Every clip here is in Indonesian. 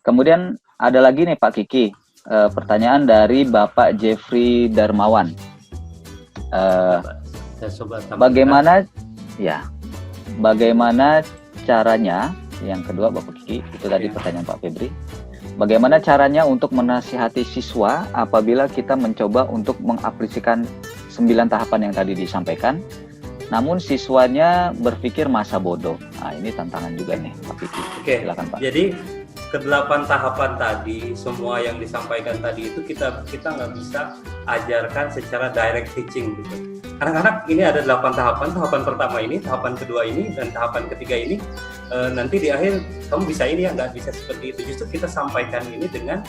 Kemudian ada lagi nih Pak Kiki, pertanyaan dari Bapak Jeffrey Darmawan. Bagaimana caranya, yang kedua Bapak Kiki, itu tadi pertanyaan Pak Febri. Bagaimana caranya untuk menasihati siswa apabila kita mencoba untuk mengaplikasikan 9 tahapan yang tadi disampaikan, namun siswanya berpikir masa bodoh. Nah, ini tantangan juga nih Pak Kiki. Oke, silakan Pak. Jadi ke-8 tahapan tadi, semua yang disampaikan tadi itu kita nggak bisa ajarkan secara direct teaching gitu. Anak-anak ini ada 8 tahapan, tahapan pertama ini, tahapan kedua ini, dan tahapan ketiga ini, nanti di akhir kamu bisa ini ya, nggak bisa seperti itu. Justru kita sampaikan ini dengan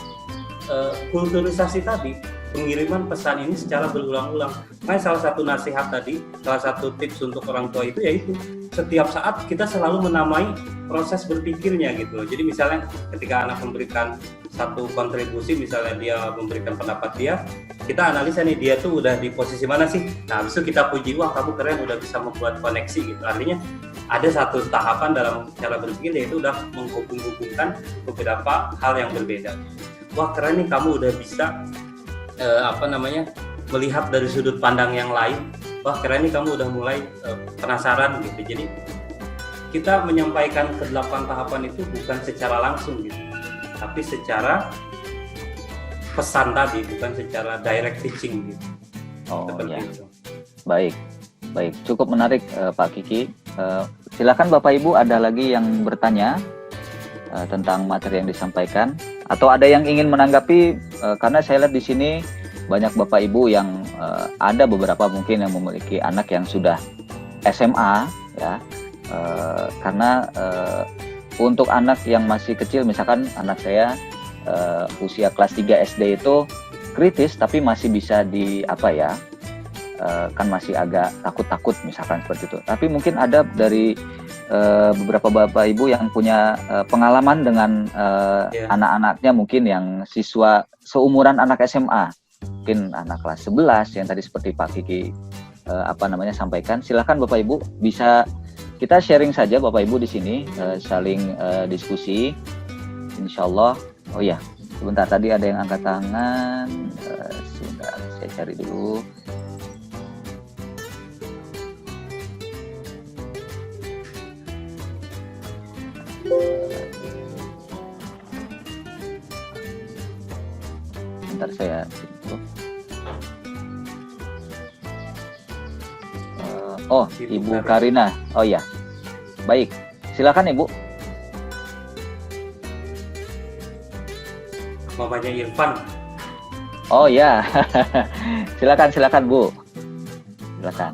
kulturisasi tadi, pengiriman pesan ini secara berulang-ulang. Makanya salah satu nasihat tadi, salah satu tips untuk orang tua itu yaitu setiap saat kita selalu menamai proses berpikirnya gitu loh. Jadi misalnya ketika anak memberikan satu kontribusi, misalnya dia memberikan pendapat dia, kita analisa nih dia tuh udah di posisi mana sih. Nah habis itu kita puji, wah kamu keren udah bisa membuat koneksi gitu. Artinya ada satu tahapan dalam cara berpikir yaitu udah menghubung-hubungkan beberapa hal yang berbeda. Wah keren nih kamu udah bisa melihat dari sudut pandang yang lain. Wah keren nih kamu udah mulai penasaran gitu. Jadi kita menyampaikan ke-8 tahapan itu bukan secara langsung gitu, tapi secara pesan tadi, bukan secara direct teaching gitu. Seperti itu. Baik, cukup menarik Pak Kiki. Silakan Bapak Ibu, ada lagi yang bertanya tentang materi yang disampaikan, atau ada yang ingin menanggapi, karena saya lihat di sini banyak Bapak Ibu yang ada beberapa mungkin yang memiliki anak yang sudah SMA ya. Karena untuk anak yang masih kecil, misalkan anak saya usia kelas 3 SD itu kritis tapi masih bisa kan masih agak takut-takut misalkan seperti itu. Tapi mungkin ada dari beberapa Bapak Ibu yang punya pengalaman dengan anak-anaknya mungkin yang siswa seumuran anak SMA, mungkin anak kelas 11 yang tadi seperti Pak Kiki sampaikan. Silakan Bapak Ibu, bisa kita sharing saja Bapak Ibu di sini, saling diskusi, insyaallah. Oh ya, sebentar, tadi ada yang angkat tangan. Sebentar, saya cari dulu. Sebentar saya. Ibu Karina. Oh ya, baik. Silakan Ibu. Mamanya Irfan. Oh ya, silakan Bu. Silakan.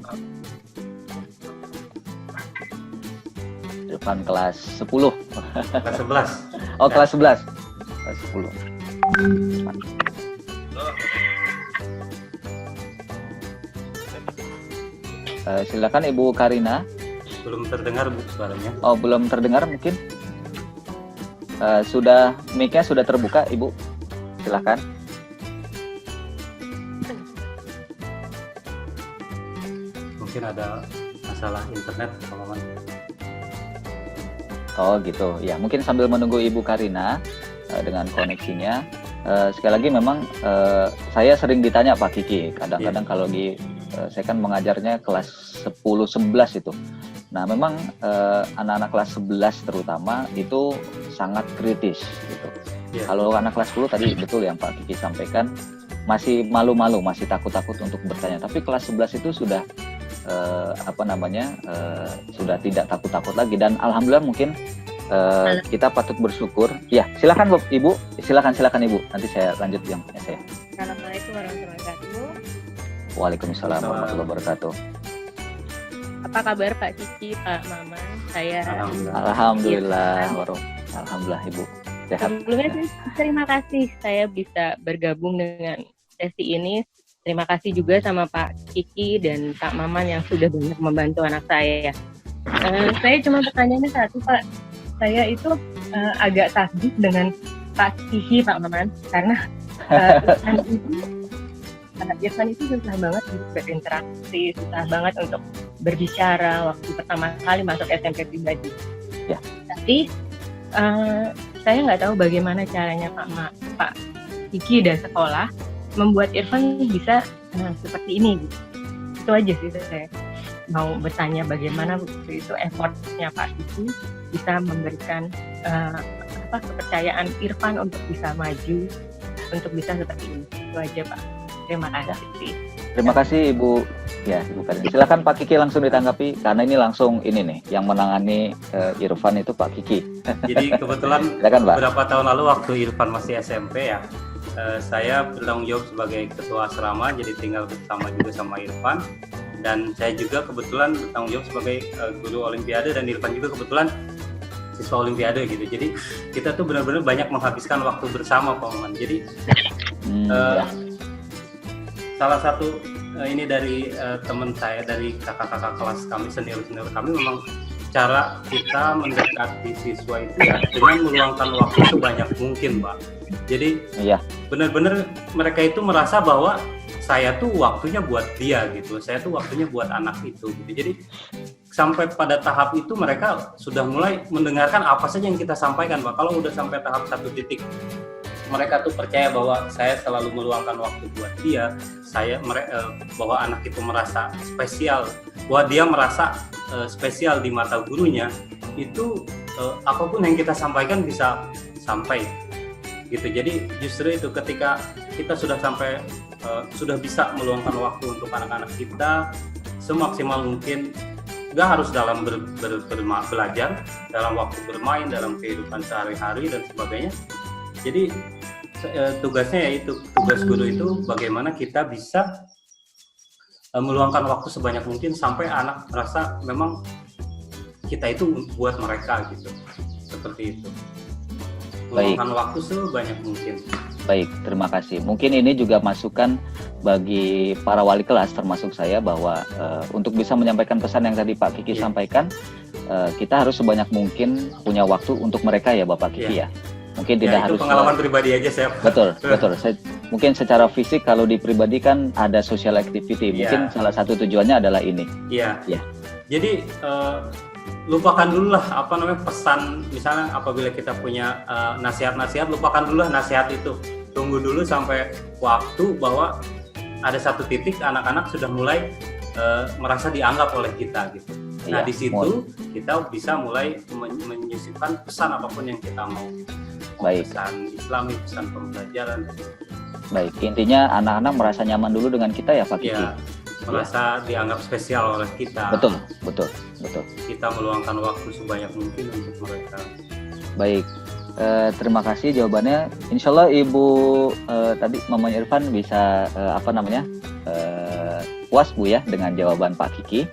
Irfan kelas 10. Kelas 11. Oh, kelas 11. Kelas 10. Silakan Ibu Karina. Belum terdengar Bu suaranya. Oh, belum terdengar mungkin. Sudah, mic-nya sudah terbuka Ibu. Silakan. Mungkin ada masalah internet teman-teman. Oh gitu. Ya, mungkin sambil menunggu Ibu Karina dengan koneksinya. Sekali lagi memang saya sering ditanya Pak Kiki. Kadang-kadang kalau saya kan mengajarnya kelas 10-11 itu. Nah, memang anak-anak kelas 11 terutama itu sangat kritis gitu. Kalau anak kelas 10 tadi betul yang Pak Kiki sampaikan, masih malu-malu, masih takut-takut untuk bertanya. Tapi kelas 11 itu sudah sudah tidak takut-takut lagi, dan alhamdulillah mungkin kita patut bersyukur. Ya, silakan Bu, Ibu. Silakan Ibu. Nanti saya lanjut yang punya saya. Assalamualaikum warahmatullahi wabarakatuh. Waalaikumsalam warahmatullahi wabarakatuh. Apa kabar Pak Kiki, Pak Maman? Saya Alhamdulillah. Alhamdulillah Ibu. Sehat. Sebelumnya terima kasih saya bisa bergabung dengan sesi ini. Terima kasih juga sama Pak Kiki dan Pak Maman yang sudah banyak membantu anak saya. Saya cuma pertanyaannya satu Pak. Saya itu agak takjub dengan Pak Kiki, Pak Maman, karena Irfan itu susah banget berinteraksi, susah banget untuk berbicara waktu pertama kali masuk SMP pribadi. Ya. Tapi saya nggak tahu bagaimana caranya Pak Kiki dan sekolah membuat Irfan bisa seperti ini gitu. Itu aja sih saya mau bertanya bagaimana waktu itu effortnya Pak Kiki bisa memberikan kepercayaan Irfan untuk bisa maju, untuk bisa seperti ini. Itu aja Pak. Terima kasih. Terima kasih Ibu. Ya, Ibu Karin. Silakan Pak Kiki langsung ditanggapi karena ini langsung ini nih yang menangani Irfan itu Pak Kiki. Jadi kebetulan Silakan, Pak. beberapa tahun lalu waktu Irfan masih SMP ya, saya bertanggung jawab sebagai ketua asrama, jadi tinggal bersama juga sama Irfan. Dan saya juga kebetulan bertanggung jawab sebagai guru Olimpiade, dan Irfan juga kebetulan siswa Olimpiade gitu. Jadi kita tuh benar-benar banyak menghabiskan waktu bersama Pak Maman. Jadi salah satu ini dari teman saya, dari kakak-kakak kelas kami, senior-senior kami, memang cara kita mendekati siswa itu ya dengan meluangkan waktu sebanyak mungkin, Pak. Jadi benar-benar mereka itu merasa bahwa saya tuh waktunya buat dia gitu, saya tuh waktunya buat anak itu gitu. Jadi sampai pada tahap itu mereka sudah mulai mendengarkan apa saja yang kita sampaikan, Pak. Kalau udah sampai tahap satu titik mereka tuh percaya bahwa saya selalu meluangkan waktu buat dia, bahwa anak itu merasa spesial, bahwa dia merasa spesial di mata gurunya, itu apapun yang kita sampaikan bisa sampai gitu. Jadi justru itu, ketika kita sudah sampai sudah bisa meluangkan waktu untuk anak-anak kita semaksimal mungkin, nggak harus dalam belajar, dalam waktu bermain, dalam kehidupan sehari-hari dan sebagainya. Jadi tugasnya yaitu, tugas guru itu bagaimana kita bisa meluangkan waktu sebanyak mungkin sampai anak merasa memang kita itu buat mereka gitu, seperti itu. Meluangkan waktu sebanyak mungkin. Baik, terima kasih. Mungkin ini juga masukan bagi para wali kelas termasuk saya, bahwa untuk bisa menyampaikan pesan yang tadi Pak Kiki sampaikan, kita harus sebanyak mungkin punya waktu untuk mereka ya Bapak Kiki ya. Mungkin tidak harus pengalaman pribadi aja saya. Betul. Mungkin secara fisik kalau di pribadi kan ada social activity. Mungkin salah satu tujuannya adalah ini. Iya. Jadi lupakan dulu lah pesan, misalnya apabila kita punya nasihat-nasihat, lupakan dulu lah nasihat itu. Tunggu dulu sampai waktu bahwa ada satu titik anak-anak sudah mulai merasa dianggap oleh kita gitu. Nah di situ kita bisa mulai menyisipkan pesan apapun yang kita mau. Baik. Pesan Islami, pesan pembelajaran. Baik, intinya anak-anak merasa nyaman dulu dengan kita ya Pak Kiki. Merasa dianggap spesial oleh kita. Betul. Kita meluangkan waktu sebanyak mungkin untuk mereka. Baik, terima kasih jawabannya. Insya Allah Ibu tadi Mama Irfan bisa puas Bu ya dengan jawaban Pak Kiki.